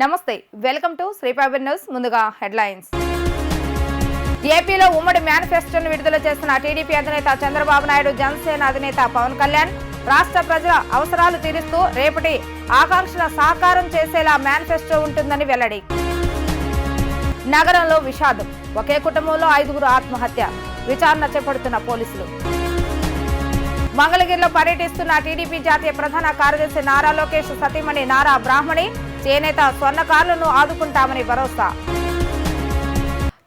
నమస్తే, welcome to శ్రీపాబర్ news. ముందుగా headlines. ఏపీలో ఉమ్మడి మేనిఫెస్టోను విడుదల చేసిన టీడీపీ అధినేత చంద్రబాబు నాయుడు, జనసేన అధినేత పవన్ కళ్యాణ్ రాష్ట్ర ప్రజల అవసరాలు తీరుస్తూ రేపటి ఆకాంక్షల సాకారం చేసేలా మేనిఫెస్టో ఉంటుందని వెల్లడి. నగరంలో విషాదం, ఒకే కుటుంబంలో 5గురు ఆత్మహత్య, విచారణ చేపడుతున్న పోలీసులు. మంగళగిరిలో పర్యటిస్తున్న టీడీపీ జాతీయ ప్రధాన కార్యదర్శి నారా లోకేష్ సతీమణి నారా బ్రాహ్మణి, చేనేత స్వర్ణకారులను ఆదుకుంటామని భరోసా.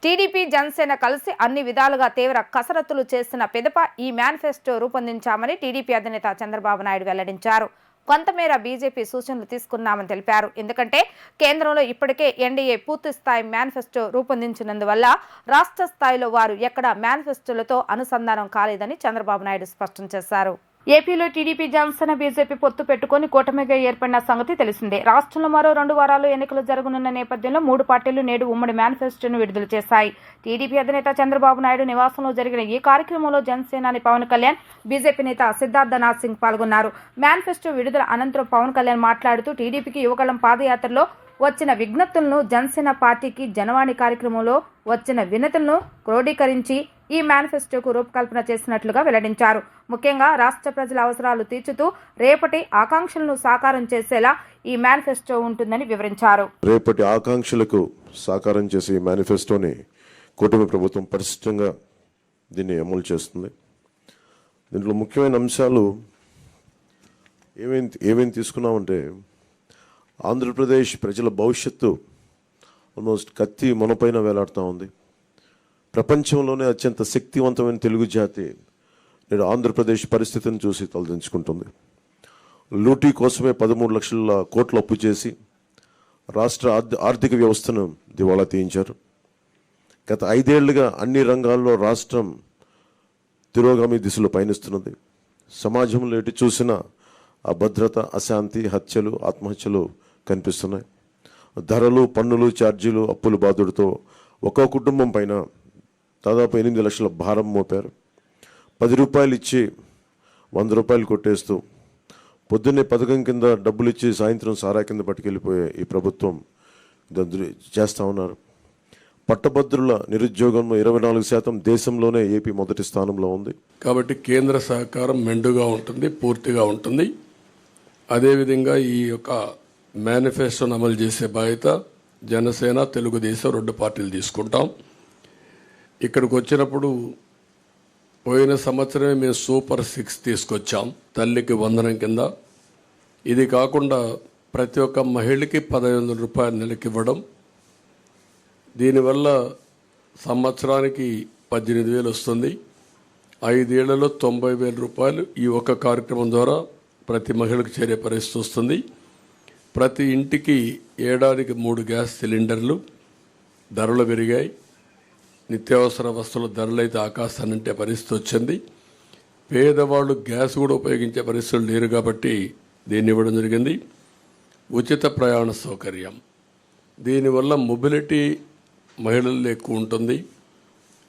టీడీపీ జనసేన కలిసి అన్ని విధాలుగా తీవ్ర కసరత్తులు చేసిన పిదప ఈ మేనిఫెస్టో రూపొందించామని టీడీపీ అధినేత చంద్రబాబు నాయుడు వెల్లడించారు. కొంతమేర బీజేపీ సూచనలు తీసుకున్నామని తెలిపారు. ఎందుకంటే కేంద్రంలో ఇప్పటికే ఎన్డీఏ పూర్తి స్థాయి మేనిఫెస్టో రూపొందించినందువల్ల రాష్ట్ర స్థాయిలో వారు ఎక్కడ మేనిఫెస్టోలతో అనుసంధానం కాలేదని చంద్రబాబు నాయుడు స్పష్టం చేశారు. ఏపీలో టీడీపీ జనసేన బీజేపీ పొత్తు పెట్టుకుని కూటమిగా ఏర్పడిన సంగతి తెలిసిందే. రాష్ట్రంలో మరో 2 వారాల్లో ఎన్నికలు జరగనున్న నేపథ్యంలో 3 పార్టీలు నేడు ఉమ్మడి మేనిఫెస్టోను విడుదల చేశాయి. టీడీపీ అధినేత చంద్రబాబు నాయుడు నివాసంలో జరిగిన ఈ కార్యక్రమంలో జనసేనాని పవన్ కళ్యాణ్, బీజేపీ నేత సిద్ధార్థనాథ్ సింగ్ పాల్గొన్నారు. మేనిఫెస్టో విడుదల అనంతరం పవన్ కళ్యాణ్ మాట్లాడుతూ టీడీపీకి యువగళం పాదయాత్రలో వచ్చిన విజ్ఞప్తులను, జనసేన పార్టీకి జనవాణి కార్యక్రమంలో వచ్చిన వినతులను క్రోడీకరించి ఈ మేనిఫెస్టోకు రూపకల్పన చేసినట్లుగా వెల్లడించారు. ముఖ్యంగా రాష్ట్ర ప్రజల అవసరాలు తీర్చుతూ రేపటి ఆకాంక్షలను సాకారం చేసేలా ఈ మేనిఫెస్టో ఉంటుందని వివరించారు. రేపటి ఆకాంక్షలకు సాకారం చేసే ఈ మేనిఫెస్టోని కూటమి ప్రభుత్వం పరిశుభ్రంగా దీన్ని అమలు చేస్తుంది. దీంట్లో ముఖ్యమైన అంశాలు ఏమేమి తీసుకున్నామంటే, ఆంధ్రప్రదేశ్ ప్రజల భవిష్యత్తు ఆల్మోస్ట్ కత్తి మనపైన వేలాడుతూ ఉంది. ప్రపంచంలోనే అత్యంత శక్తివంతమైన తెలుగు జాతి నేడు ఆంధ్రప్రదేశ్ పరిస్థితిని చూసి తలదించుకుంటుంది. లూటీ కోసమే 13 లక్షల కోట్లు అప్పు చేసి రాష్ట్ర ఆర్థిక వ్యవస్థను దివాళా తీయించారు. గత 5 ఏళ్లుగా అన్ని రంగాల్లో రాష్ట్రం తిరోగామి దిశలో పయనిస్తున్నది. సమాజంలో ఎటు చూసినా అభద్రత, అశాంతి, హత్యలు, ఆత్మహత్యలు కనిపిస్తున్నాయి. ధరలు, పన్నులు, ఛార్జీలు, అప్పుల బాధుడితో ఒక్కో కుటుంబం పైన దాదాపు 8 లక్షల భారం మోపారు. 10 రూపాయలు ఇచ్చి 100 రూపాయలు కొట్టేస్తూ పొద్దున్నే పథకం కింద డబ్బులు ఇచ్చి సాయంత్రం సారా కింద పట్టుకెళ్ళిపోయే ఈ ప్రభుత్వం చేస్తూ ఉన్నారు. పట్టభద్రుల నిరుద్యోగంలో 24% దేశంలోనే ఏపీ మొదటి స్థానంలో ఉంది. కాబట్టి కేంద్ర సహకారం మెండుగా ఉంటుంది, పూర్తిగా ఉంటుంది. అదేవిధంగా ఈ యొక్క మేనిఫెస్టోను అమలు చేసే బాధ్యత జనసేన, తెలుగుదేశం 2 పార్టీలు తీసుకుంటాం. ఇక్కడికి వచ్చినప్పుడు పోయిన సంవత్సరమే మేము సూపర్ 6 తీసుకొచ్చాం, తల్లికి వందనం కింద. ఇది కాకుండా ప్రతి ఒక్క మహిళకి 1500 రూపాయలు నెలకి ఇవ్వడం. దీనివల్ల సంవత్సరానికి 18,000 వస్తుంది. 5 ఏళ్లలో 90,000 రూపాయలు ఈ ఒక్క కార్యక్రమం ద్వారా ప్రతి మహిళకు చేరే పరిస్థితి వస్తుంది. ప్రతి ఇంటికి ఏడాదికి 3 గ్యాస్ సిలిండర్లు. ధరలు పెరిగాయి. నిత్యావసర వస్తువుల ధరలు అయితే ఆకాశాన్నంటే పరిస్థితి వచ్చింది. పేదవాళ్ళు గ్యాస్ కూడా ఉపయోగించే పరిస్థితులు లేరు కాబట్టి దీన్ని ఇవ్వడం జరిగింది. ఉచిత ప్రయాణ సౌకర్యం. దీనివల్ల మొబిలిటీ మహిళల్లో ఎక్కువ ఉంటుంది.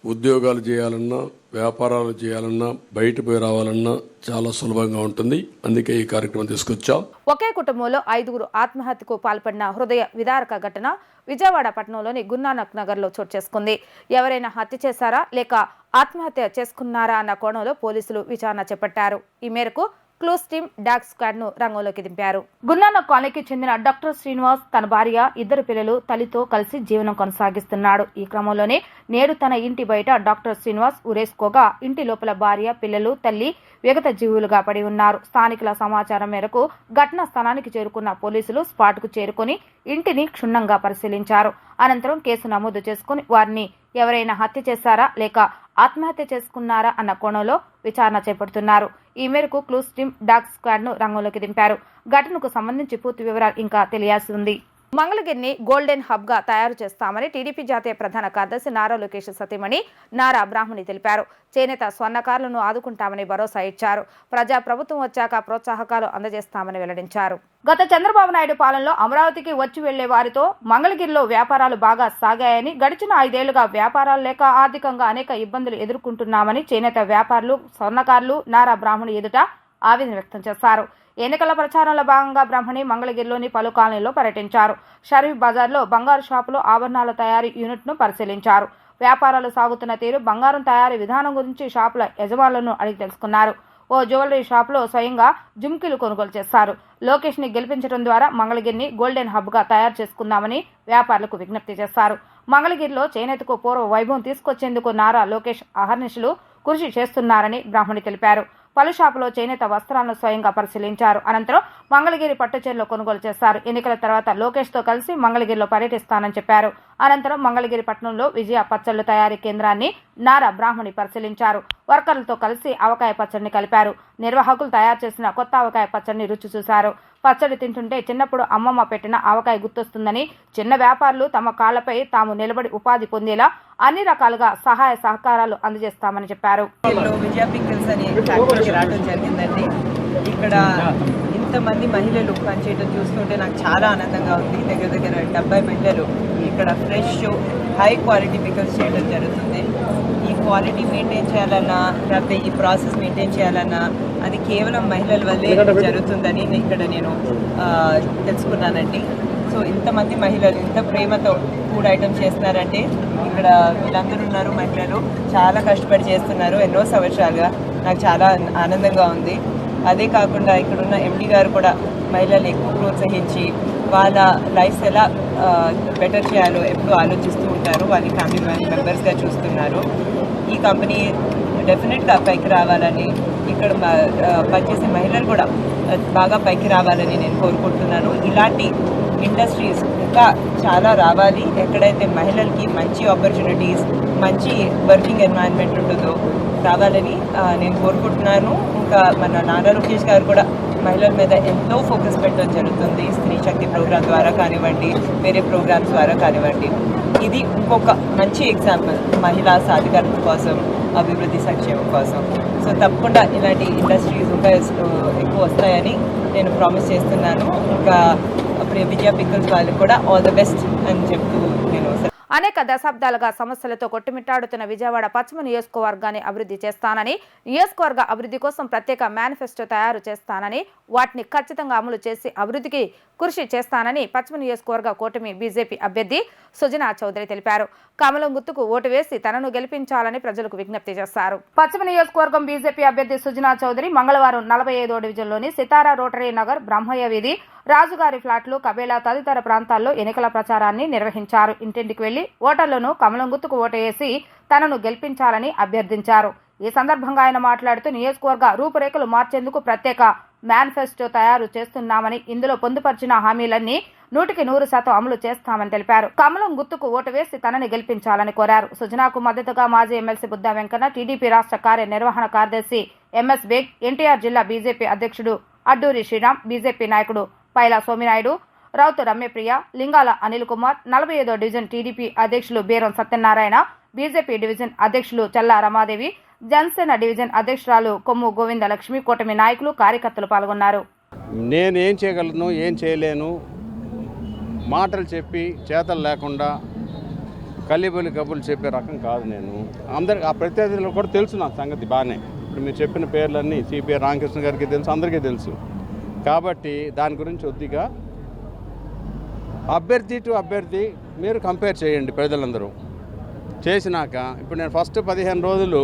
ఉద్యోగాలు చేయాలన్నా, వ్యాపారాలు చేయాలన్నా, బయట పోయి రావాలన్నా చాలా సులభంగా ఉంటుంది. అందుకే ఈ కార్యక్రమం తీసుకొచ్చాం. ఒకే కుటుంబంలో 5గురు ఆత్మహత్యకు పాల్పడిన హృదయ విదారక ఘటన విజయవాడ పట్టణంలోని గురునానక్ నగర్లో చోటు చేసుకుంది. ఎవరైనా హత్య చేశారా లేక ఆత్మహత్య చేసుకున్నారా అన్న కోణంలో పోలీసులు విచారణ చేపట్టారు. ఈ మేరకు క్లూస్ టీమ్ డాగ్ స్క్వాడ్ ను రంగంలోకి దింపారు. గురునానక్ కాలనీకి చెందిన డాక్టర్ శ్రీనివాస్ తన భార్య, 2 పిల్లలు, తల్లితో కలిసి జీవనం కొనసాగిస్తున్నాడు. ఈ క్రమంలోనే నేడు తన ఇంటి బయట డాక్టర్ శ్రీనివాస్ ఉరేసుకోగా ఇంటి లోపల భార్య, పిల్లలు, తల్లి విగత జీవులుగా పడి ఉన్నారు. స్థానికుల సమాచారం మేరకు ఘటనా స్థలానికి చేరుకున్న పోలీసులు స్పాట్ కు చేరుకుని ఇంటిని క్షుణ్ణంగా పరిశీలించారు. అనంతరం కేసు నమోదు చేసుకుని వారిని ఎవరైనా హత్య చేశారా లేక ఆత్మహత్య చేసుకున్నారా అన్న కోణంలో విచారణ చేపడుతున్నారు. ఈ మేరకు క్లూస్ టీమ్ డాగ్ స్క్వాడ్ ను రంగంలోకి దింపారు. ఘటనకు సంబంధించి పూర్తి వివరాలు ఇంకా తెలియాల్సి ఉంది. మంగళగిరిని గోల్డెన్ హబ్ గా తయారు చేస్తామని టీడీపీ జాతీయ ప్రధాన కార్యదర్శి నారా లోకేష్ సతీమణి నారా బ్రాహ్మణి తెలిపారు. చేనేత స్వర్ణకారులను ఆదుకుంటామని భరోసా ఇచ్చారు. ప్రజా ప్రభుత్వం వచ్చాక ప్రోత్సాహకాలు అందజేస్తామని వెల్లడించారు. గత చంద్రబాబు నాయుడు పాలనలో అమరావతికి వచ్చి వెళ్లే వారితో మంగళగిరిలో వ్యాపారాలు బాగా సాగాయని, గడిచిన 5 ఏళ్లుగా వ్యాపారాలు లేక ఆర్థికంగా అనేక ఇబ్బందులు ఎదుర్కొంటున్నామని చేనేత వ్యాపారులు, స్వర్ణకారులు నారా బ్రాహ్మణి ఎదుట ఆవేదన వ్యక్తం చేశారు. ఎన్నికల ప్రచారంలో భాగంగా బ్రహ్మణి మంగళగిరిలోని పలు కాలనీల్లో పర్యటించారు. షరీఫ్ బజార్లో బంగారు షాపులో ఆభరణాల తయారీ యూనిట్ను పరిశీలించారు. వ్యాపారాలు సాగుతున్న తీరు, బంగారం తయారీ విధానం గురించి షాపుల యజమానులను అడిగి తెలుసుకున్నారు. ఓ జ్యువెలరీ షాపులో స్వయంగా జుమ్కీలు కొనుగోలు చేశారు. లోకేష్ ని గెలిపించడం ద్వారా మంగళగిరిని గోల్డెన్ హబ్ గా తయారు చేసుకుందామని వ్యాపారులకు విజ్ఞప్తి చేశారు. మంగళగిరిలో చేనేతకు పూర్వ వైభవం తీసుకొచ్చేందుకు నారా లోకేష్ అహర్నిశలు కృషి చేస్తున్నారని బ్రాహ్మణి తెలిపారు. పలు షాపులో చేనేత వస్త్రాలను స్వయంగా పరిశీలించారు. అనంతరం మంగళగిరి పట్టుచీరలు కొనుగోలు చేశారు. ఎన్నికల తర్వాత లోకేష్ తో కలిసి మంగళగిరిలో పర్యటిస్తానని చెప్పారు. అనంతరం మంగళగిరి పట్టణంలో విజయ పచ్చళ్లు తయారీ కేంద్రాన్ని నారా బ్రాహ్మణి పరిశీలించారు. వర్కర్లతో కలిసి ఆవకాయ పచ్చడిని కలిపారు. నిర్వాహకులు తయారు చేసిన కొత్త ఆవకాయ పచ్చడిని రుచి చూశారు. పచ్చడి తింటుంటే చిన్నప్పుడు అమ్మమ్మ పెట్టిన ఆవకాయ గుర్తొస్తుందని, చిన్న వ్యాపారులు తమ కాళ్లపై తాము నిలబడి ఉపాధి పొందేలా అన్ని రకాలుగా సహాయ సహకారాలు అందజేస్తామని చెప్పారు. విజయ పికిల్స్ అనే ఫ్యాక్టరీకి రావడం జరిగిందండి. ఇక్కడ ఇంతమంది మహిళలు పనిచేయడం చూస్తుంటే నాకు చాలా ఆనందంగా ఉంది. దగ్గర దగ్గర 70 మహిళలు ఇక్కడ ఫ్రెష్ హై క్వాలిటీ పికిల్స్ చేయడం జరుగుతుంది. ఈ క్వాలిటీ మెయింటైన్ చేయాలన్నా, లేకపోతే ఈ ప్రాసెస్ మెయింటైన్ చేయాలన్నా అది కేవలం మహిళల వల్లే జరుగుతుందని ఇక్కడ నేను తెలుసుకున్నానండి. సో ఇంతమంది మహిళలు ఇంత ప్రేమతో ఫుడ్ ఐటమ్స్ చేస్తున్నారంటే ఇక్కడ వీళ్ళందరూ ఉన్నారు మహిళలు, చాలా కష్టపడి చేస్తున్నారు ఎన్నో సంవత్సరాలుగా. నాకు చాలా ఆనందంగా ఉంది. అదే కాకుండా ఇక్కడున్న ఎండి గారు కూడా మహిళలు ఎక్కువ ప్రోత్సహించి వాళ్ళ లైఫ్ ఎలా బెటర్ చేయాలో ఎప్పుడూ ఆలోచిస్తూ ఉంటారు. వాళ్ళ ఫ్యామిలీ మెంబర్స్గా చూస్తున్నారు. ఈ కంపెనీ డెఫినెట్గా పైకి రావాలని, ఇక్కడ పనిచేసే మహిళలు కూడా బాగా పైకి రావాలని నేను కోరుకుంటున్నాను. ఇలాంటి ఇండస్ట్రీస్ ఇంకా చాలా రావాలి. ఎక్కడైతే మహిళలకి మంచి ఆపర్చునిటీస్, మంచి వర్కింగ్ ఎన్వైరన్మెంట్ ఉంటుందో రావాలని నేను కోరుకుంటున్నాను. ఇంకా మన నారా లోకేష్ గారు కూడా మహిళల మీద ఎంతో ఫోకస్ పెట్టడం జరుగుతుంది. స్త్రీ శక్తి ప్రోగ్రాం ద్వారా కానివ్వండి, వేరే ప్రోగ్రామ్స్ ద్వారా కానివ్వండి. ఇది ఇంకొక మంచి ఎగ్జాంపుల్ మహిళా సాధికారత కోసం, అభివృద్ధి సంక్షేమం కోసం. సో తప్పకుండా ఇలాంటి ఇండస్ట్రీస్ ఇంకా ఎక్కువ వస్తాయని నేను ప్రామిస్ చేస్తున్నాను. ఇంకా విజయ పికిల్స్ వాళ్ళకి కూడా ఆల్ ద బెస్ట్ అని చెప్తూ నేను అనేక దశాబ్దాలుగా సమస్యలతో కొట్టుమిట్టాడుతున్న విజయవాడ పశ్చిమ నియోజకవర్గాన్ని అభివృద్ధి చేస్తానని, నియోజకవర్గ అభివృద్ధి కోసం ప్రత్యేక మేనిఫెస్టో తయారు చేస్తానని, వాటిని ఖచ్చితంగా అమలు చేసి అభివృద్ధికి కృషి చేస్తానని పశ్చిమ నియోజకవర్గ కూటమి బీజేపీ అభ్యర్థి సుజనా చౌదరి తెలిపారు. కమలం గుర్తుకు ఓటు వేసి తనను గెలిపించాలని ప్రజలకు విజ్ఞప్తి చేశారు. పశ్చిమ నియోజకవర్గం బీజేపీ అభ్యర్థి సుజనా చౌదరి మంగళవారం 45వ డివిజన్లోని సితారా రోటరీ నగర్, బ్రహ్మయ్య వీధి, రాజుగారి ఫ్లాట్లు, కబేలా తదితర ప్రాంతాల్లో ఎన్నికల ప్రచారాన్ని నిర్వహించారు. ఇంటింటికి వెళ్లి ఓటర్లను కమలం గుర్తుకు ఓటు వేసి తనను గెలిపించాలని అభ్యర్థించారు. ఈ సందర్భంగా ఆయన మాట్లాడుతూ నియోజకవర్గ రూపురేఖలు మార్చేందుకు ప్రత్యేక మేనిఫెస్టో తయారు చేస్తున్నామని, ఇందులో పొందుపరిచిన హామీలన్నీ 100% అమలు చేస్తామని తెలిపారు. కమలం గుర్తుకు ఓటు వేసి తనని గెలిపించాలని కోరారు. సుజనాకు మద్దతుగా మాజీ ఎమ్మెల్సీ బుద్దా వెంకన్న, టీడీపీ రాష్ట్ర కార్యనిర్వహణ కార్యదర్శి ఎంఎస్ బేగ్, ఎన్టీఆర్ జిల్లా బీజేపీ అధ్యక్షుడు అడ్డూరి శ్రీరామ్, బీజేపీ నాయకుడు పైలా సోమినాయుడు, రౌతు రమ్యప్రియ, లింగాల అనిల్ కుమార్, 45వ డివిజన్ టీడీపీ అధ్యక్షులు బీరం సత్యనారాయణ, బీజేపీ డివిజన్ అధ్యక్షులు చల్లా రమాదేవి, జనసేన డివిజన్ అధ్యక్షురాలు కొమ్ము గోవిందలక్ష్మి, కూటమి నాయకులు, కార్యకర్తలు పాల్గొన్నారు. నేనేం చేయగలను, ఏం చేయలేను, మాటలు చెప్పి చేతలు లేకుండా కల్లిబొల్లి కబుర్లు చెప్పే రకం కాదు నేను. అందరికి ఆ ప్రత్యర్థులు కూడా తెలుసు నా సంగతి బాగానే. ఇప్పుడు మీరు చెప్పిన పేర్లన్నీ సిపిఐ రామకృష్ణ గారికి తెలుసు, అందరికీ తెలుసు. కాబట్టి దాని గురించి కొద్దిగా అభ్యర్థి టు అభ్యర్థి మీరు కంపేర్ చేయండి. ప్రజలందరూ చేసినాక ఇప్పుడు నేను ఫస్ట్ 15 రోజులు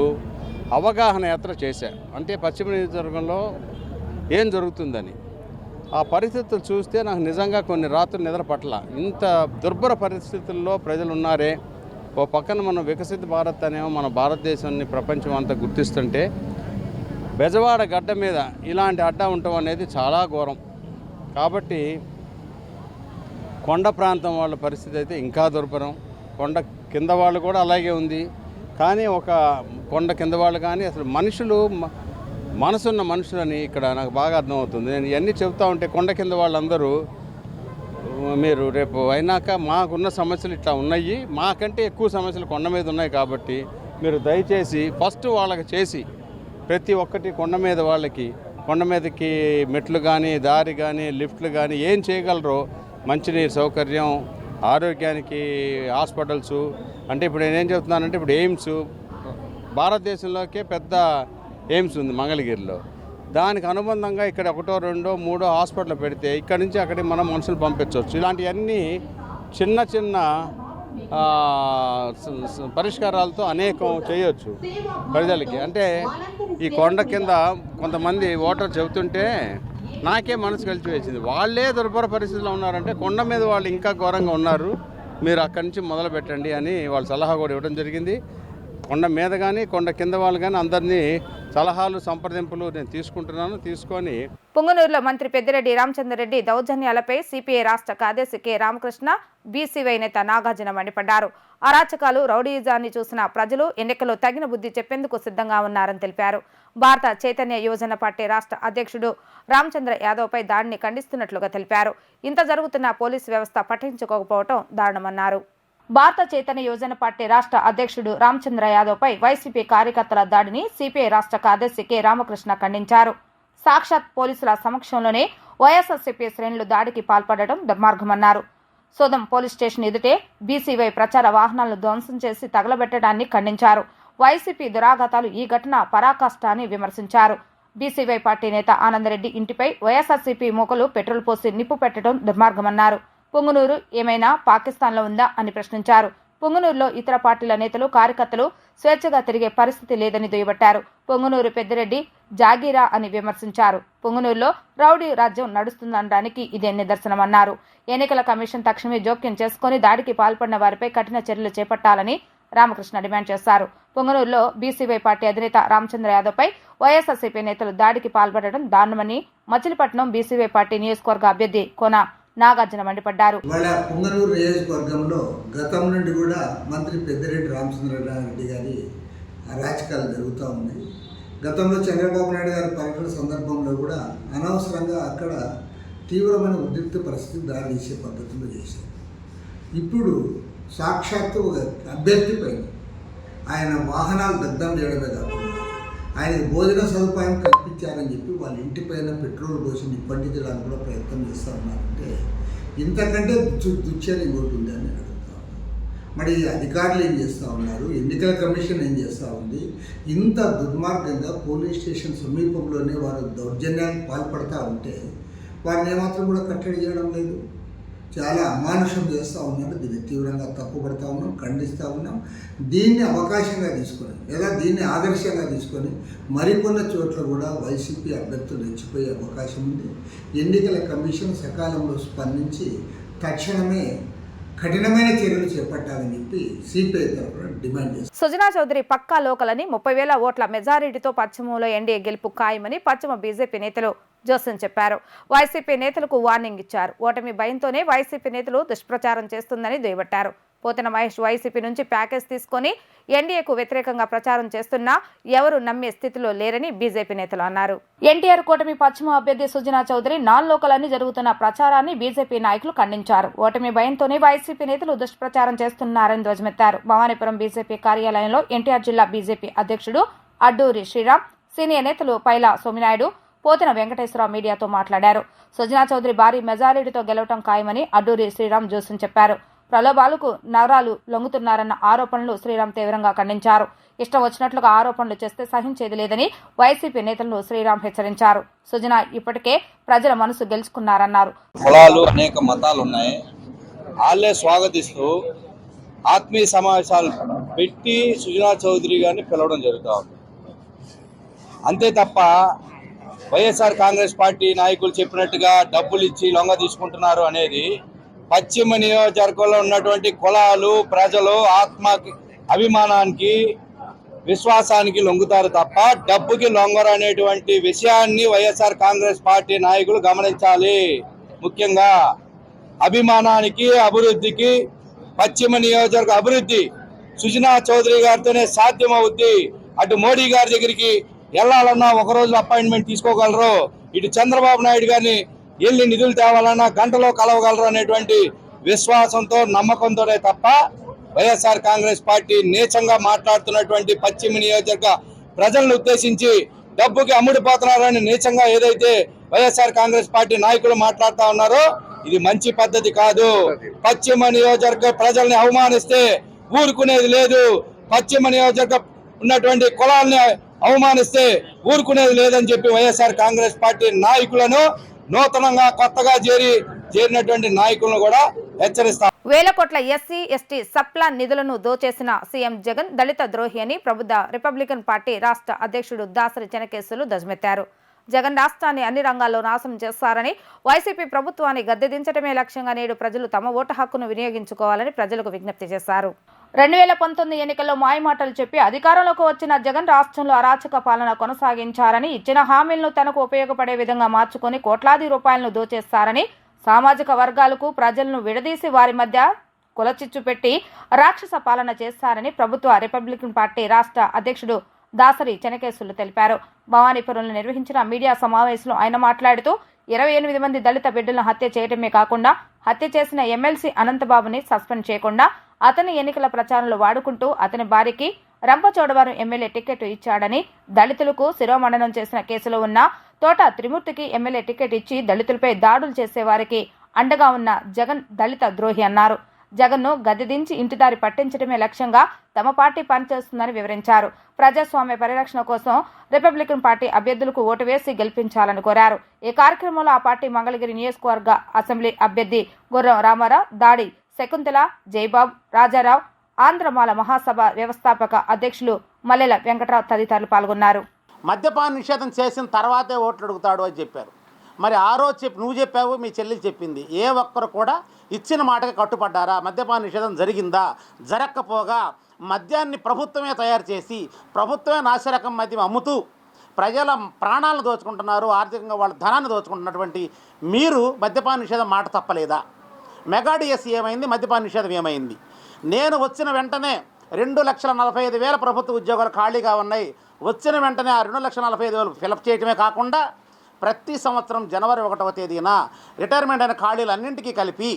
అవగాహన యాత్ర చేశాను. అంటే పశ్చిమ నియోజకవర్గంలో ఏం జరుగుతుందని ఆ పరిస్థితులు చూస్తే నాకు నిజంగా కొన్ని రాత్రులు నిద్ర పట్ల. ఇంత దుర్భర పరిస్థితుల్లో ప్రజలు ఉన్నారే. ఓ పక్కన మనం వికసిత భారత్ అనేమో మన భారతదేశాన్ని ప్రపంచం అంతా గుర్తిస్తుంటే బెజవాడ గడ్డ మీద ఇలాంటి అడ్డా ఉండటం అనేది చాలా ఘోరం. కాబట్టి కొండ ప్రాంతం వాళ్ళ పరిస్థితి అయితే ఇంకా దుర్భరం. కొండ కింద వాళ్ళు కూడా అలాగే ఉంది. కానీ ఒక కొండ కింద వాళ్ళు కానీ అసలు మనుషులు, మనసున్న మనుషులని ఇక్కడ నాకు బాగా అర్థమవుతుంది. నేను ఇవన్నీ చెబుతూ ఉంటే కొండ కింద వాళ్ళందరూ మీరు రేపు అయినాక మాకున్న సమస్యలు ఇట్లా ఉన్నాయి, మాకంటే ఎక్కువ సమస్యలు కొండ మీద ఉన్నాయి. కాబట్టి మీరు దయచేసి ఫస్ట్ వాళ్ళకి చేసి ప్రతి ఒక్కటి కొండ మీద వాళ్ళకి, కొండ మీదకి మెట్లు కానీ, దారి కానీ, లిఫ్ట్లు కానీ ఏం చేయగలరో, మంచినీరు సౌకర్యం, ఆరోగ్యానికి హాస్పిటల్స్. అంటే ఇప్పుడు నేనేం చెప్తున్నానంటే ఇప్పుడు ఎయిమ్స్ భారతదేశంలోకే పెద్ద ఎయిమ్స్ ఉంది మంగళగిరిలో. దానికి అనుబంధంగా ఇక్కడ 1, 2, 3 హాస్పిటల్ పెడితే ఇక్కడ నుంచి అక్కడికి మనం మనుషులు పంపించవచ్చు. ఇలాంటివన్నీ చిన్న చిన్న పరిష్కారాలతో అనేకం చేయొచ్చు ప్రజలకి. అంటే ఈ కొండ కింద కొంతమంది ఓటర్ చెబుతుంటే నాకే మనసు కలిసి వేసింది. వాళ్ళే దుర్భర పరిస్థితిలో ఉన్నారంటే కొండ మీద వాళ్ళు ఇంకా ఘోరంగా ఉన్నారు, మీరు అక్కడి నుంచి మొదలు పెట్టండి అని వాళ్ళు సలహా కూడా ఇవ్వడం జరిగింది. కొండ మీద కానీ కొండ కింద వాళ్ళు కానీ అందరినీ సలహాలు సంప్రదింపులు నేను తీసుకుంటున్నాను. తీసుకొని పుంగనూరులో మంత్రి పెద్దిరెడ్డి రామచంద్రరెడ్డి దౌర్జన్యాలపై సిపిఐ రాష్ట్ర కార్యదర్శి కె రామకృష్ణ, బీసీవై నేత నాగార్జున మండిపడ్డారు. అరాచకాలు, రౌడీయిజాన్ని చూసిన ప్రజలు ఎన్నికల్లో తగిన బుద్ధి చెప్పేందుకు సిద్ధంగా ఉన్నారని తెలిపారు. భారత చైతన్య యువజన పార్టీ రాష్ట్ర అధ్యక్షుడు రామచంద్ర యాదవ్పై దాడిని ఖండిస్తున్నట్లుగా తెలిపారు. ఇంత జరుగుతున్న పోలీసు వ్యవస్థ పట్టించుకోకపోవడం దారుణమన్నారు. భారత చైతన్య యువజన పార్టీ రాష్ట్ర అధ్యక్షుడు రామచంద్ర యాదవ్పై వైసీపీ కార్యకర్తల దాడిని సిపిఐ రాష్ట్ర కార్యదర్శి కె రామకృష్ణ ఖండించారు. సాక్షాత్ పోలీసుల సమక్షంలోనే వైఎస్ఆర్సీపీ శ్రేణులు దాడికి పాల్పడటం దుర్మార్గమన్నారు. సోదం పోలీస్ స్టేషన్ ఎదుటే బీసీవై ప్రచార వాహనాలను ధ్వంసం చేసి తగలబెట్టడాన్ని ఖండించారు. వైసీపీ దురాఘాతాలు ఈ ఘటన పరాకాష్ట అని విమర్శించారు. బీసీవై పార్టీ నేత ఆనందరెడ్డి ఇంటిపై వైఎస్ఆర్సీపీ మూకలు పెట్రోల్ పోసి నిప్పు పెట్టడం దుర్మార్గమన్నారు. పుంగనూరు ఏమైనా పాకిస్తాన్లో ఉందా అని ప్రశ్నించారు. పుంగనూరులో ఇతర పార్టీల నేతలు, కార్యకర్తలు స్వేచ్ఛగా తిరిగే పరిస్థితి లేదని దుయ్యబట్టారు. పుంగనూరు పెద్దిరెడ్డి జాగీరా అని విమర్శించారు. పుంగనూరులో రౌడీ రాజ్యం నడుస్తుందనడానికి ఇదే నిదర్శనమన్నారు. ఎన్నికల కమిషన్ తక్షణమే జోక్యం చేసుకుని దాడికి పాల్పడిన వారిపై కఠిన చర్యలు చేపట్టాలని రామకృష్ణ డిమాండ్ చేశారు. పుంగనూరులో బీసీవై పార్టీ అధినేత రామచంద్ర యాదవ్పై వైఎస్ఆర్సీపీ నేతలు దాడికి పాల్పడడం దారుణమని మచిలీపట్నం బీసీవై పార్టీ నియోజకవర్గ అభ్యర్థి కోన నాగార్జున మండిపడ్డారు. వాళ్ళ పుంగనూరు నియోజకవర్గంలో గతం నుండి కూడా మంత్రి పెద్దిరెడ్డి రామచంద్రారెడ్డి గారి అరాచకాలు జరుగుతూ ఉన్నాయి. గతంలో చంద్రబాబు నాయుడు గారి పర్యటన సందర్భంలో కూడా అనవసరంగా అక్కడ తీవ్రమైన ఉద్రిక్త పరిస్థితి దారి తీసే పద్ధతులు చేశారు. ఇప్పుడు సాక్షాత్తు ఒక అభ్యర్థి పైన ఆయన వాహనాలు దగ్ధం చేయడమే కాకుండా ఆయనకు భోజన సదుపాయం కల్పించారని చెప్పి వాళ్ళ ఇంటిపైన పెట్రోల్ పోసి నిప్పంటించడానికి కూడా ప్రయత్నం చేస్తూ ఉన్నారంటే ఇంతకంటే దుశ్చర్య ఇంకోటి ఉంది అని అడుగుతా ఉన్నాను. మరి అధికారులు ఏం చేస్తూ ఉన్నారు, ఎన్నికల కమిషన్ ఏం చేస్తూ ఉంది? ఇంత దుర్మార్గంగా పోలీస్ స్టేషన్ సమీపంలోనే వారు దౌర్జన్యానికి పాల్పడతా ఉంటే వారిని ఏమాత్రం కూడా కట్టడి చేయడం లేదు. చాలా అమానుషం చేస్తూ ఉన్నారు. దీన్ని తీవ్రంగా తప్పుపడతా ఉన్నాం, ఖండిస్తూ ఉన్నాం. దీన్ని అవకాశంగా తీసుకొని లేదా దీన్ని ఆదర్శంగా తీసుకొని మరికొన్ని చోట్ల కూడా వైసీపీ అభ్యర్థులు రెచ్చిపోయే అవకాశం ఉంది. ఎన్నికల కమిషన్ సకాలంలో స్పందించి తక్షణమే కఠినమైన చర్యలు చేపట్టాలని చెప్పి సిపిఐ తరఫున డిమాండ్ చేస్తారు. సుజనా చౌదరి పక్కా లోకలని 30,000 ఓట్ల మెజారిటీతో పశ్చిమలో ఎన్డీఏ గెలుపు ఖాయమని పశ్చిమ బీజేపీ నేతలు జోసెన్ చెప్పారు. వైసీపీ నేతలకు వార్నింగ్ ఇచ్చారు. ఓటమి భయంతోనే వైసీపీ నేతలు దుష్ప్రచారం చేస్తుందని దుయ్యబట్టారు. పోతన మహేష్ వైసీపీ నుంచి ప్యాకేజ్ తీసుకొని ఎన్డీఏకు వ్యతిరేకంగా ప్రచారం చేస్తున్నా ఎవరు నమ్మే స్థితిలో లేరని బీజేపీ నేతలు అన్నారు. ఎన్టీఆర్ కూటమి పశ్చిమ అభ్యర్థి సుజనా చౌదరి నాలులోకలన్నీ జరుగుతున్న ప్రచారాన్ని బీజేపీ నాయకులు ఖండించారు. ఓటమి భయంతోనే వైసీపీ నేతలు దుష్ప్రచారం చేస్తున్నారని ధ్వజమెత్తారు. భవానీపురం బీజేపీ కార్యాలయంలో ఎన్టీఆర్ జిల్లా బీజేపీ అధ్యక్షుడు అడ్డూరి శ్రీరామ్, సీనియర్ నేతలు పైలా సోమినాయుడు, పోతన వెంకటేశ్వరరావు మీడియాతో మాట్లాడారు. సుజనా చౌదరి భారీ మెజారిటీతో గెలవటం ఖాయమని అడ్డూరి శ్రీరామ్ జోసెన్ చెప్పారు. ప్రలోభాలకు నగరాలు లొంగుతున్నారన్న ఆరోపణలు శ్రీరామ్ తీవ్రంగా ఖండించారు. ఇష్టం వచ్చినట్లుగా ఆరోపణలు చేస్తే సహించేది లేదని వైసీపీ నేతలను శ్రీరామ్ హెచ్చరించారు. సుజనా ఇప్పటికే ప్రజల మనసు గెలుచుకున్నారన్నారు. కులాలు అనేక మతాలు ఉన్నాయి, వాళ్ళే స్వాగతిస్తూ ఆత్మీయ సమావేశాలు పెట్టి సుజనా చౌదరి గారిని పిలవడం జరుగుతూ ఉంది. అంతే తప్ప వైఎస్ఆర్ కాంగ్రెస్ పార్టీ నాయకులు చెప్పినట్టుగా డబ్బులు ఇచ్చి లొంగ తీసుకుంటున్నారు అనేది పశ్చిమ నియోజకవర్గంలో ఉన్నటువంటి కులాలు, ప్రజలు ఆత్మ అభిమానానికి, విశ్వాసానికి లొంగుతారు తప్ప డబ్బుకి లొంగరు అనేటువంటి విషయాన్ని వైఎస్ఆర్ కాంగ్రెస్ పార్టీ నాయకులు గమనించాలి. ముఖ్యంగా అభిమానానికి, అభివృద్ధికి, పశ్చిమ నియోజకవర్గ అభివృద్ధి సుజనా చౌదరి గారితోనే సాధ్యమవుద్ది. అటు మోడీ గారి దగ్గరికి వెళ్ళాలన్నా ఒక రోజు అపాయింట్మెంట్ తీసుకోగలరు, ఇటు చంద్రబాబు నాయుడు గారిని వెళ్ళి నిధులు తేవాలన్నా గంటలో కలవగలరు అనేటువంటి విశ్వాసంతో, నమ్మకంతోనే తప్ప వైఎస్ఆర్ కాంగ్రెస్ పార్టీ నీచంగా మాట్లాడుతున్నటువంటి పశ్చిమ నియోజకవర్గ ప్రజలను ఉద్దేశించి డబ్బుకి అమ్ముడిపోతున్నారని నీచంగా ఏదైతే వైఎస్ఆర్ కాంగ్రెస్ పార్టీ నాయకులు మాట్లాడుతూ ఉన్నారో ఇది మంచి పద్ధతి కాదు. పశ్చిమ నియోజకవర్గ ప్రజల్ని అవమానిస్తే ఊరుకునేది లేదు. పశ్చిమ నియోజకవర్గ ఉన్నటువంటి కులాలని అవమానిస్తే ఊరుకునేది లేదని చెప్పి వైఎస్ఆర్ కాంగ్రెస్ పార్టీ నాయకులను నూతనంగా కొత్తగా చేరినటువంటి నాయకులను కూడా హెచ్చరిస్తాం. వేల కోట్ల ఎస్సీ ఎస్టీ సప్లాన్ నిధులను దోచేసిన సీఎం జగన్ దళిత ద్రోహి అని ప్రబుద్ధ రిపబ్లికన్ పార్టీ రాష్ట్ర అధ్యక్షుడు దాసరి చెనకేశవులు ధ్వజమెత్తారు. జగన్ రాష్ట్రాన్ని అన్ని రంగాల్లో నాశనం చేస్తారని, వైసీపీ ప్రభుత్వాన్ని గద్దెదించడమే లక్ష్యంగా నేడు ప్రజలు తమ ఓటు హక్కును వినియోగించుకోవాలని ప్రజలకు విజ్ఞప్తి చేశారు. 2019 ఎన్నికల్లో మాయమాటలు చెప్పి అధికారంలోకి వచ్చిన జగన్ రాష్ట్రంలో అరాచక పాలన కొనసాగించారని, ఇచ్చిన హామీలను తనకు ఉపయోగపడే విధంగా మార్చుకొని కోట్లాది రూపాయలను దోచేస్తారని, సామాజిక వర్గాలకు ప్రజలను విడదీసి వారి మధ్య కులచిచ్చు పెట్టి రాక్షస పాలన చేస్తారని ప్రభుత్వ రిపబ్లికన్ పార్టీ రాష్ట్ర అధ్యక్షుడు దాసరి చెనకేశవులు తెలిపారు. భవానీపురంలో నిర్వహించిన మీడియా సమావేశంలో ఆయన మాట్లాడుతూ 28 మంది దళిత బిడ్డలను హత్య చేయడమే కాకుండా హత్య చేసిన ఎమ్మెల్సీ అనంతబాబుని సస్పెండ్ చేయకుండా అతని ఎన్నికల ప్రచారంలో వాడుకుంటూ అతని భార్యకి రంపచోడవరం ఎమ్మెల్యే టికెట్ ఇచ్చాడని, దళితులకు శిరోమండనం చేసిన కేసులో ఉన్న తోట త్రిమూర్తికి ఎమ్మెల్యే టికెట్ ఇచ్చి దళితులపై దాడులు చేసేవారికి అండగా ఉన్న జగన్ దళిత ద్రోహి అన్నారు. జగన్ను గద్దెదించి ఇంటిదారి పట్టించడమే లక్ష్యంగా తమ పార్టీ పనిచేస్తుందని వివరించారు. ప్రజాస్వామ్య పరిరక్షణ కోసం రిపబ్లికన్ పార్టీ అభ్యర్థులకు ఓటు వేసి గెలిపించాలని కోరారు. ఈ కార్యక్రమంలో ఆ పార్టీ మంగళగిరి నియోజకవర్గ అసెంబ్లీ అభ్యర్థి గుర్రం రామారావు, దాడి శకుంతల, జయబాబు, రాజారావు, ఆంధ్రమాల మహాసభ వ్యవస్థాపక అధ్యక్షులు మల్లెల వెంకటరావు తదితరులు పాల్గొన్నారు. మద్యపాన నిషేధం చేసిన తర్వాతే ఓట్లు అడుగుతాడు అని చెప్పారు. మరి ఆ రోజు నువ్వు చెప్పావు, మీ చెల్లి చెప్పింది. ఏ ఒక్కరు కూడా ఇచ్చిన మాటకి కట్టుపడ్డారా? మద్యపాన నిషేధం జరిగిందా? జరగకపోగా మద్యాన్ని ప్రభుత్వమే తయారు చేసి ప్రభుత్వమే నాసిరకం మద్యం అమ్ముతూ ప్రజల ప్రాణాలను దోచుకుంటున్నారు, ఆర్థికంగా వాళ్ళ ధనాన్ని దోచుకుంటున్నటువంటి మీరు మద్యపాన నిషేధం మాట తప్పలేదా? మెగా డిఎస్సీ ఏమైంది? మద్యపాన నిషేధం ఏమైంది? నేను వచ్చిన వెంటనే 2,45,000 ప్రభుత్వ ఉద్యోగాలు ఖాళీగా ఉన్నాయి. వచ్చిన వెంటనే ఆ 2,45,000 ఫిలప్ చేయడమే కాకుండా ప్రతి సంవత్సరం జనవరి 1వ తేదీన రిటైర్మెంట్ అయిన ఖాళీలన్నింటికీ కలిపి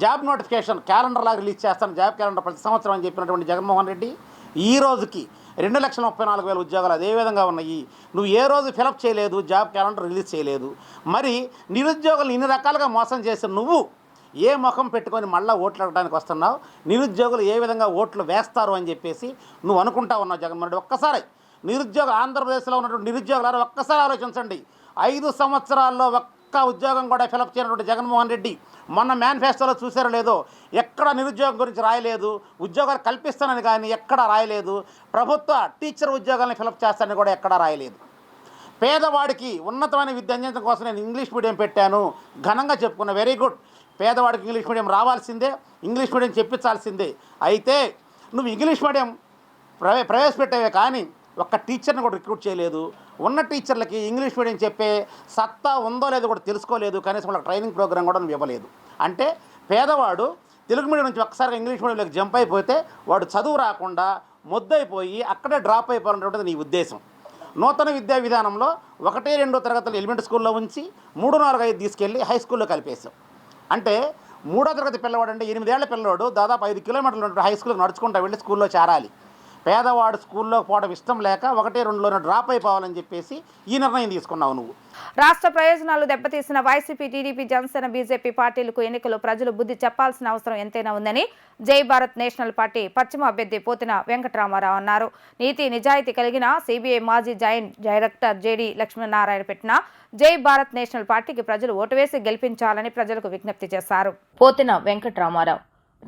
జాబ్ నోటిఫికేషన్ క్యాలెండర్ లాగా రిలీజ్ చేస్తాను, జాబ్ క్యాలెండర్ ప్రతి సంవత్సరం అని చెప్పినటువంటి జగన్మోహన్ రెడ్డి ఈ రోజుకి 2,34,000 ఉద్యోగాలు అదేవిధంగా ఉన్నాయి. నువ్వు ఏ రోజు ఫిలప్ చేయలేదు, జాబ్ క్యాలెండర్ రిలీజ్ చేయలేదు. మరి నిరుద్యోగులు ఇన్ని రకాలుగా మోసం చేసి నువ్వు ఏ ముఖం పెట్టుకొని మళ్ళీ ఓట్లు అడగడానికి వస్తున్నావు? నిరుద్యోగులు ఏ విధంగా ఓట్లు వేస్తారు అని చెప్పేసి నువ్వు అనుకుంటా ఉన్నావు జగన్మోహన్ రెడ్డి. ఒక్కసారి ఆంధ్రప్రదేశ్లో ఉన్నటువంటి నిరుద్యోగులారా ఒక్కసారి ఆలోచించండి. 5 సంవత్సరాల్లో ఒక్క ఉద్యోగం కూడా ఫిలప్ చేయనటువంటి జగన్మోహన్ రెడ్డి మొన్న మేనిఫెస్టోలో చూసారో లేదో ఎక్కడ నిరుద్యోగం గురించి రాయలేదు, ఉద్యోగాలు కల్పిస్తానని కానీ ఎక్కడా రాయలేదు, ప్రభుత్వ టీచర్ ఉద్యోగాలను ఫిలప్ చేస్తానని కూడా ఎక్కడా రాయలేదు. పేదవాడికి ఉన్నతమైన విద్య అందించడం కోసం నేను ఇంగ్లీష్ మీడియం పెట్టాను ఘనంగా చెప్పుకున్నా. Very good. పేదవాడికి ఇంగ్లీష్ మీడియం రావాల్సిందే, ఇంగ్లీష్ మీడియం చెప్పించాల్సిందే. అయితే నువ్వు ఇంగ్లీష్ మీడియం ప్రవేశపెట్టావే కానీ ఒక్క టీచర్ని కూడా రిక్రూట్ చేయలేదు. ఉన్న టీచర్లకి ఇంగ్లీష్ మీడియం చెప్పే సత్తా ఉందో లేదో కూడా తెలుసుకోలేదు. కనీసం వాళ్ళకి ట్రైనింగ్ ప్రోగ్రామ్ కూడా నువ్వు ఇవ్వలేదు. అంటే పేదవాడు తెలుగు మీడియం నుంచి ఒక్కసారిగా ఇంగ్లీష్ మీడియంలోకి జంప్ అయిపోతే వాడు చదువు రాకుండా మొద్దయిపోయి అక్కడే డ్రాప్ అయిపోవాలనేటువంటిది నీ ఉద్దేశం. నూతన విద్యా విధానంలో 1, 2 తరగతులు ఎలిమెంటరీ స్కూల్లో ఉంచి 3, 4, 5 తీసుకెళ్ళి హై స్కూల్లో కలిపేశాం. అంటే 3వ తరగతి పిల్లవాడు అంటే 8 ఏళ్ల పిల్లవాడు దాదాపు 5 కిలోమీటర్లు ఉన్నటువంటి హై స్కూల్కి నడుచుకుంటూ వెళ్ళి స్కూల్లో చేరాలి. పేదవాడు స్కూల్లో పోవడం ఇష్టం లేక 1, 2లోనే డ్రాప్ అయిపోవాలని చెప్పేసి ఈ నిర్ణయం తీసుకున్నావు నువ్వు. రాష్ట్ర ప్రయోజనాలు దెబ్బతీసిన వైసీపీ, టీడీపీ, జనసేన, బీజేపీ పార్టీలకు ఎన్నికల్లో ప్రజలు బుద్ధి చెప్పాల్సిన అవసరం ఎంతైనా ఉందని జై భారత్ నేషనల్ పార్టీ పశ్చిమ అభ్యర్థి పోతిన వెంకటరామారావు అన్నారు. నీతి నిజాయితీ కలిగిన సిబిఐ మాజీ జాయింట్ డైరెక్టర్ జేడి లక్ష్మీనారాయణ పెట్టిన జై భారత్ నేషనల్ పార్టీకి ప్రజలు ఓటు వేసి గెలిపించాలని ప్రజలకు విజ్ఞప్తి చేశారు. పోతిన వెంకటరామారావు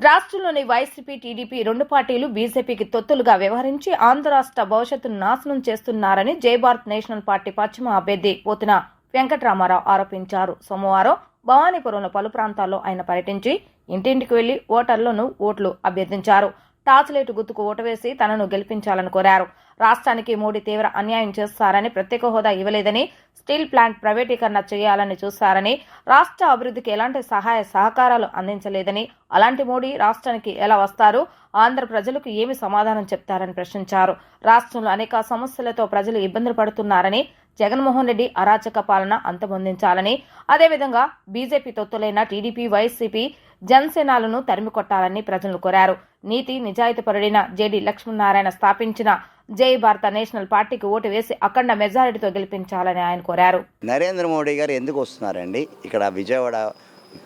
రాష్ట్రంలోని వైసీపీ, టీడీపీ 2 పార్టీలు బీజేపీకి తొత్తులుగా వ్యవహరించి ఆంధ్ర రాష్ట్ర భవిష్యత్తును నాశనం చేస్తున్నారని జై భారత్ నేషనల్ పార్టీ పశ్చిమ అభ్యర్థి పోతిన వెంకటరామారావు ఆరోపించారు. సోమవారం భవానీపురంలో పలు ప్రాంతాల్లో ఆయన పర్యటించి ఇంటింటికి వెళ్లి ఓటర్లను ఓట్లు అభ్యర్థించారు. టార్చ్లైట్ గుర్తుకు ఓటు వేసి తనను గెలిపించాలని కోరారు. రాష్ట్రానికి మోడీ తీవ్ర అన్యాయం చేస్తారని, ప్రత్యేక హోదా ఇవ్వలేదని, స్టీల్ ప్లాంట్ ప్రైవేటీకరణ చేయాలని చూస్తారని, రాష్ట్ర అభివృద్ధికి ఎలాంటి సహాయ సహకారాలు అందించలేదని, అలాంటి మోడీ రాష్ట్రానికి ఎలా వస్తారు, ఆంధ్ర ప్రజలకు ఏమి సమాధానం చెప్తారని ప్రశ్నించారు. రాష్ట్రంలో అనేక సమస్యలతో ప్రజలు ఇబ్బందులు పడుతున్నారని, జగన్మోహన్ రెడ్డి అరాచక పాలన అంతమొందించాలని, అదేవిధంగా బీజేపీ తొత్తులైన టీడీపీ, వైసీపీ, జనసేనలను తరిమికొట్టాలని ప్రజలను కోరారు. నీతి నిజాయితీ పరుడైన జేడి లక్ష్మీనారాయణ స్థాపించిన జై భారత నేషనల్ పార్టీకి ఓటు వేసి అఖండ మెజారిటీతో గెలిపించాలని ఆయన కోరారు. నరేంద్ర మోడీ గారు ఎందుకు వస్తున్నారండి? ఇక్కడ విజయవాడ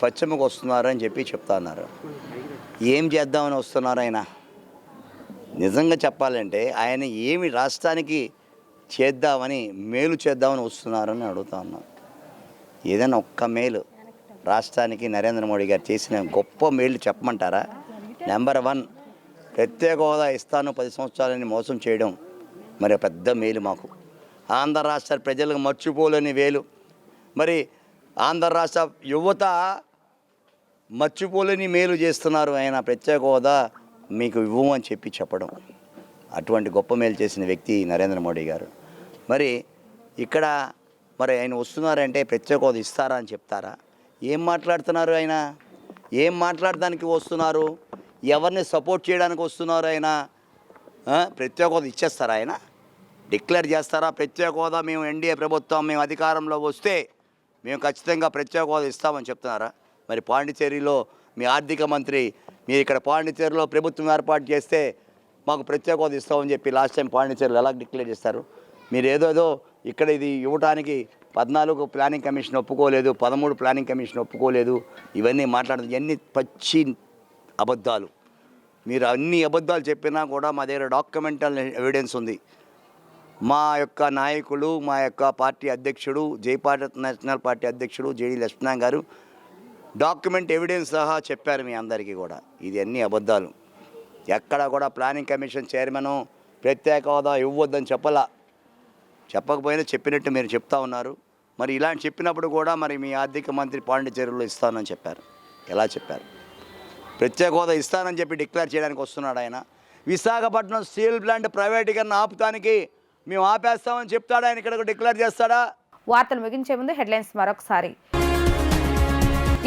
పశ్చిమకు వస్తున్నారు అని చెప్పి చెప్తా ఉన్నారు. ఏం చేద్దామని వస్తున్నారు ఆయన? నిజంగా చెప్పాలంటే ఆయన ఏమి రాష్ట్రానికి చేద్దామని మేలు చేద్దామని వస్తున్నారని అడుగుతా ఉన్నాం. ఏదైనా ఒక్క మేలు రాష్ట్రానికి నరేంద్ర మోడీ గారు చేసిన గొప్ప మేలు చెప్పమంటారా? నెంబర్ 1, ప్రత్యేక హోదా ఇస్తాను 10 సంవత్సరాలని మోసం చేయడం మరి పెద్ద మేలు మాకు. ఆంధ్ర రాష్ట్ర ప్రజలకు మర్చిపోలేని వేలు. మరి ఆంధ్ర రాష్ట్ర యువత మర్చిపోలేని మేలు చేస్తున్నారు. ఆయన ప్రత్యేక హోదా మీకు ఇవ్వము అని చెప్పడం, అటువంటి గొప్ప మేలు చేసిన వ్యక్తి నరేంద్ర మోడీ గారు. మరి ఇక్కడ మరి ఆయన వస్తున్నారంటే ప్రత్యేక హోదా ఇస్తారా అని చెప్తారా? ఏం మాట్లాడుతున్నారు ఆయన? ఏం మాట్లాడడానికి వస్తున్నారు? ఎవరిని సపోర్ట్ చేయడానికి వస్తున్నారు ఆయన? ప్రత్యేక హోదా ఇచ్చేస్తారా? ఆయన డిక్లేర్ చేస్తారా? ప్రత్యేక హోదా మేము ఎన్డీఏ ప్రభుత్వం మేము అధికారంలో వస్తే మేము ఖచ్చితంగా ప్రత్యేక హోదా ఇస్తామని చెప్తున్నారా? మరి పాండిచేరిలో మీ ఆర్థిక మంత్రి మీరు ఇక్కడ పాండిచేరిలో ప్రభుత్వం ఏర్పాటు చేస్తే మాకు ప్రత్యేక హోదా ఇస్తామని చెప్పి లాస్ట్ టైం పాండిచేరిలో ఎలా డిక్లేర్ చేస్తారు? మీరు ఏదో ఇక్కడ ఇది ఇవ్వడానికి 14 ప్లానింగ్ కమిషన్ ఒప్పుకోలేదు, 13 ప్లానింగ్ కమిషన్ ఒప్పుకోలేదు, ఇవన్నీ మాట్లాడదు. ఇవన్నీ పచ్చి అబద్ధాలు. మీరు అన్ని అబద్ధాలు చెప్పినా కూడా మా దగ్గర డాక్యుమెంటల్ ఎవిడెన్స్ ఉంది. మా యొక్క నాయకులు, మా యొక్క పార్టీ అధ్యక్షుడు జయపార్టీ నేషనల్ పార్టీ అధ్యక్షుడు జేడీ లక్ష్మణ్ గారు డాక్యుమెంట్ ఎవిడెన్స్ సహా చెప్పారు మీ అందరికీ కూడా. ఇది అన్ని అబద్ధాలు. ఎక్కడ కూడా ప్లానింగ్ కమిషన్ చైర్మన్ ప్రత్యేక హోదా ఇవ్వద్దని చెప్పకపోయినా చెప్పినట్టు మీరు చెప్తా ఉన్నారు. మరి ఇలాంటి చెప్పినప్పుడు కూడా మరి మీ ఆర్థిక మంత్రి పాండిచేరిలో ఇస్తానని చెప్పారు. ఎలా చెప్పారు? ప్రత్యేక హోదా ఇస్తానని చెప్పి డిక్లేర్ చేయడానికి వస్తున్నాడు ఆయన. విశాఖపట్నం స్టీల్ ప్లాంట్ ప్రైవేటీకరణ ఆపుతానికి మేము ఆపేస్తామని చెప్తాడా ఆయన? ఇక్కడ డిక్లేర్ చేస్తాడా? వార్తలు ముగించే ముందు హెడ్లైన్స్ మరొకసారి.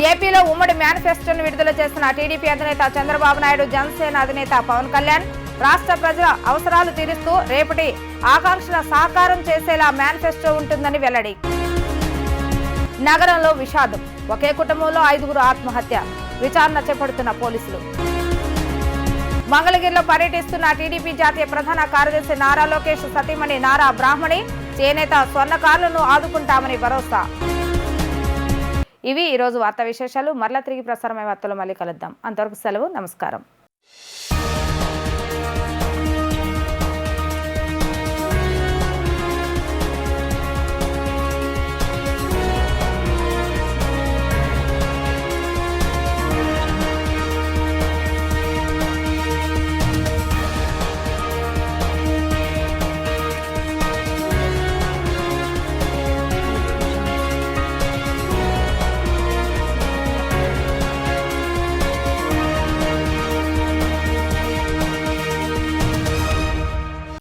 ఏపీలో ఉమ్మడి మేనిఫెస్టోను విడుదల చేసిన టీడీపీ అధినేత చంద్రబాబు నాయుడు, జనసేన అధినేత పవన్ కళ్యాణ్ రాష్ట్ర ప్రజల అవసరాలు తీరుస్తూ రేపటి ఆకాంక్షల సాకారం చేసేలా మేనిఫెస్టో ఉంటుందని వెల్లడి. నగరంలో విషాదం. ఒకే కుటుంబంలో 5గురు ఆత్మహత్య. విచారణ చేపడుతున్న పోలీసులు. మంగళగిరిలో పర్యటిస్తున్న టీడీపీ జాతీయ ప్రధాన కార్యదర్శి నారా లోకేష్ సతీమణి నారా బ్రాహ్మణి, చేనేత స్వర్ణకారులను ఆదుకుంటామని భరోసా. ఇవి ఈరోజు వార్తా విశేషాలు. మరలా తిరిగి ప్రసారమయ్యే వార్తలు మళ్ళీ కలుద్దాం. అంతవరకు సెలవు. నమస్కారం.